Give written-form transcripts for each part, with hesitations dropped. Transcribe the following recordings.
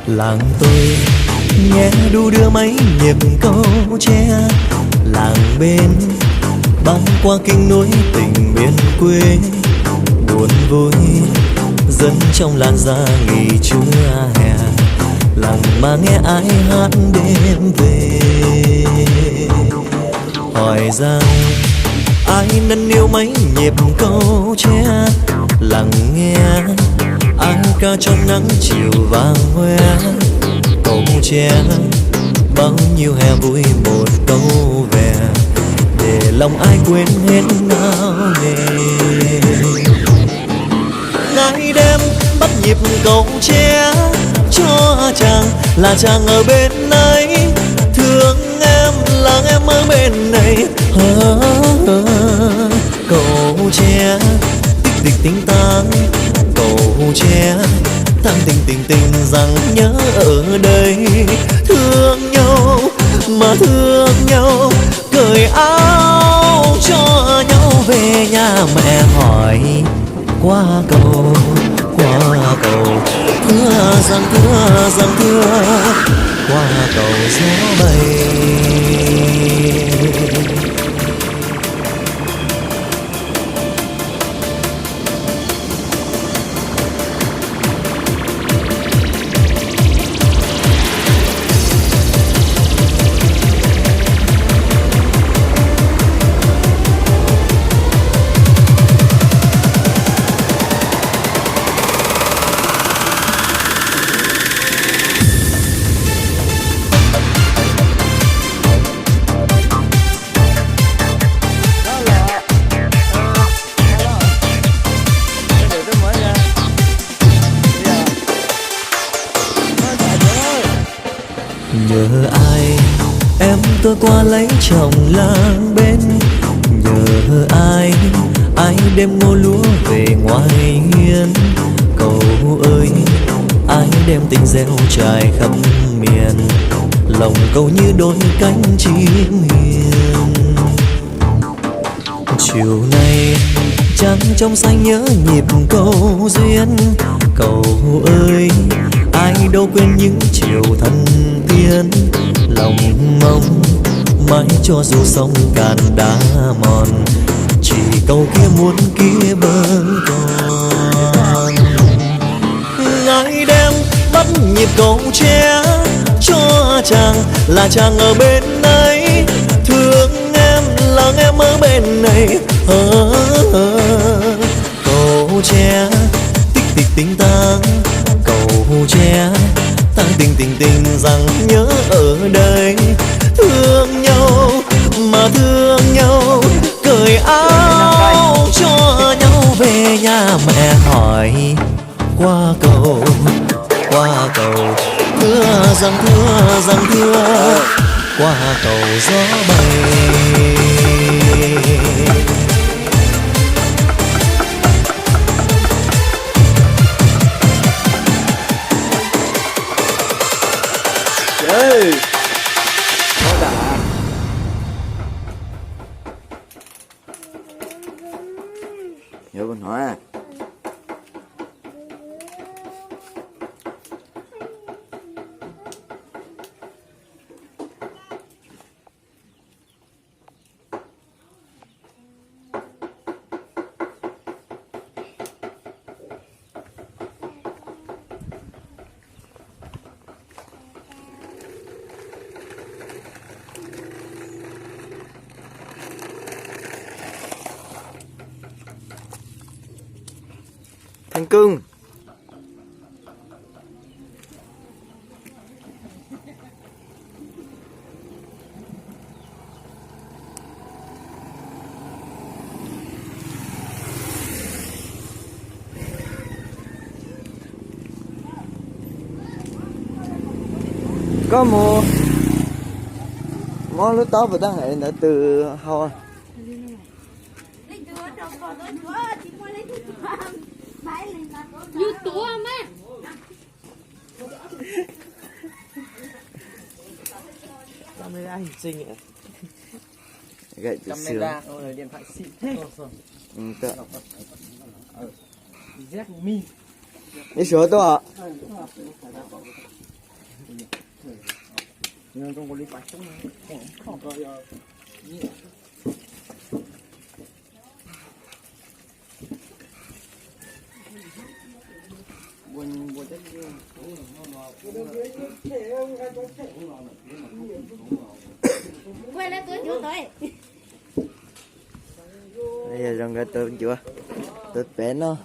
Làng tôi nghe đu đưa mấy nhịp câu tre, làng bên băng qua kinh núi tình miền quê. Buồn vui dân trong làn da nghỉ trưa hè, làng mà nghe ai hát đêm về. Hỏi rằng ai nâng niu mấy nhịp câu tre, lặng nghe ai ca trong nắng chiều vàng hoe. Câu tre bao nhiêu hè vui một câu về, để lòng ai quên hết nao nề. Ngày đêm bắt nhịp câu tre cho chàng, là chàng ở bên ấy. Thương em là em ở bên này. Câu tre tích tích tính tang, câu tre tang tình tình tình rằng nhớ ở đây. Thương nhau mà thương nhau, cởi áo cho nhau về nhà. Mẹ hỏi qua cầu thưa rằng qua cầu gió bay. Nhờ ai em tôi qua lấy chồng làng bên, nhờ ai đem ngô lúa về ngoài hiên. Cầu ơi ai đem tình gieo trải khắp miền, lòng cầu như đôi cánh chim hiền. Chiều nay trăng trong xanh nhớ nhịp câu duyên. Cầu ơi ai đâu quên những chiều thân tiên, lòng mong mãi cho dù sông cạn đá mòn, chỉ cầu kia muôn kia bâng còn. Ngày đêm bắt nhịp câu tre cho chàng, là chàng ở bên ấy. Thương em là em ở bên này. Câu tre tích tích tính tang, câu tre tang tình tình tình rằng nhớ ở đây. Thương nhau mà thương nhau, cởi áo cho nhau về nhà. Mẹ hỏi qua cầu thưa rằng qua cầu gió bay. Nhớ con nói à. Thanh cưng. có mua món lúc đó vừa tới hệ nữa từ hầu YouTube mà. Camera hình sinh ạ. gậy từ xưa Camera rồi điện thoại xịn thế. tựa Redmi. đi sửa tôi ạ Nhưng không có lý bạch trong này. Không có buồn buồn rất nhiều. Quay lại tôi chỗ tới. bây giờ răng ra tôi chưa tôi bé nó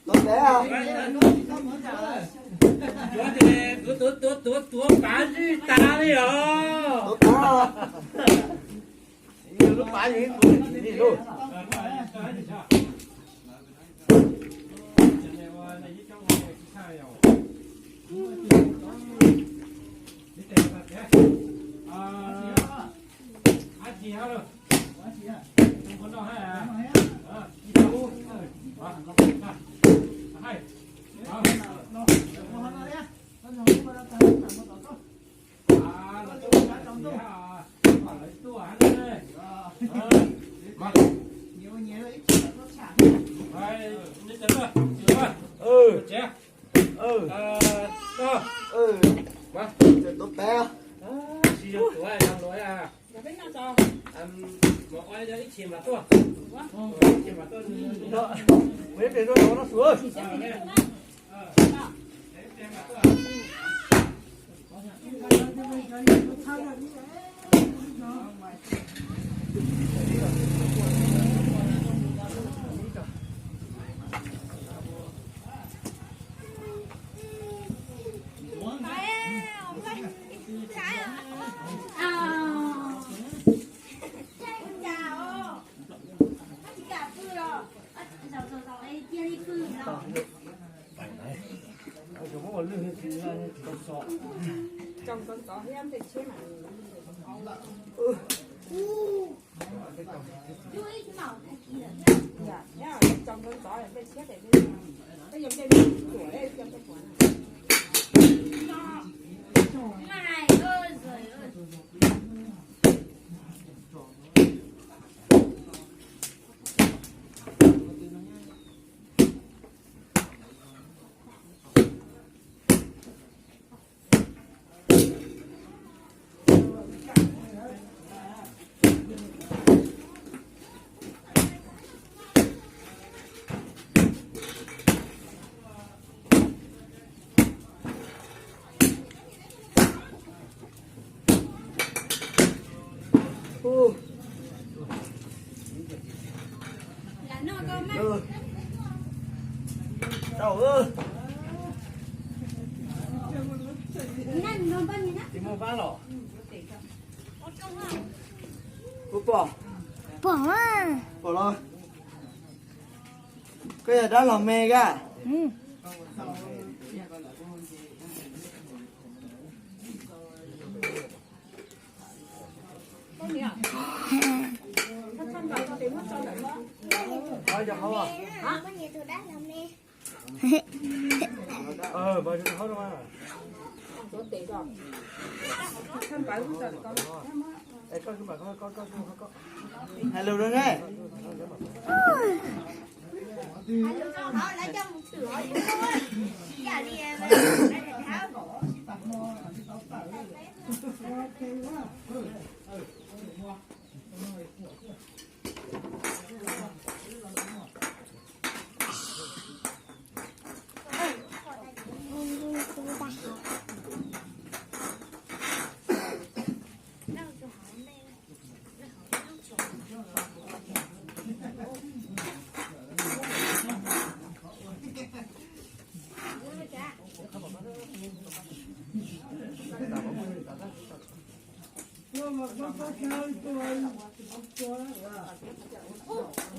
tôi bé à Tôi bán gì ta đi rồi. tôi có Lúc bán gì cũng đi luôn. tôi bé Mấy cái rồi nó xuống. Trong con có em thì chế mà. Chú ý cái màu này kia. Dạ, nhá, trong con có em phải chế để cái. Cái giống cái tuổi ấy, trong cái quán. Này ơi giời ơi. ơi. Đâu ơi. Thì mua bán lọ. Bố bỏ. Bỏ à. Bỏ rồi. Cái giờ đó là mê ra. Ừ. Bao giờ không à? Có nhiều thứ đã làm nè. Bao giờ không đâu mà. Ê, có cái bà có. Hello đó nghe. Họ lại cho một sửa chứ thôi. Giờ đi em để tháo.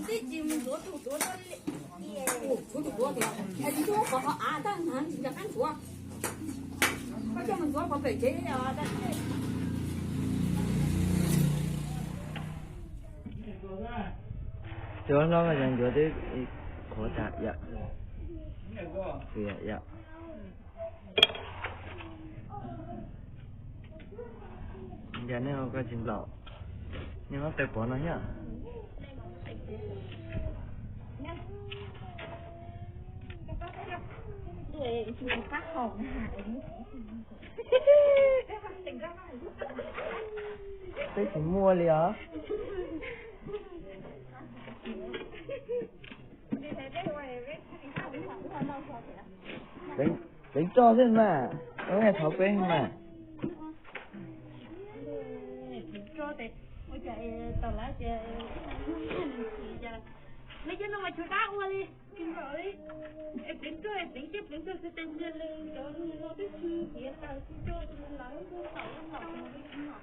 Cái gì mình đổ tủ đổ lên. 저도 뭐야 돼? 아니 저 거, 난 진짜 한 좋아. 하자면 좋아 봐봐 제야. Chúa nó là dành cho tới khổ chặt dạ. Dạ. Giờ nó không có chuyện lậu. Nhưng mà phải bỏ nó nhá. Để mình phát hồn hại. Thế chỉ mua liền hả? Tính cho thế mà. Có nghe thói quen mà. Cho thì ôi trời tao lá trời lấy cho nó mà chú đá qua đi kim rồi đi em tính tiếp tính cho sẽ tên lên cho nó biết chi thì tao cho nó lấy cái tàu nó ngọc nó đi ngọc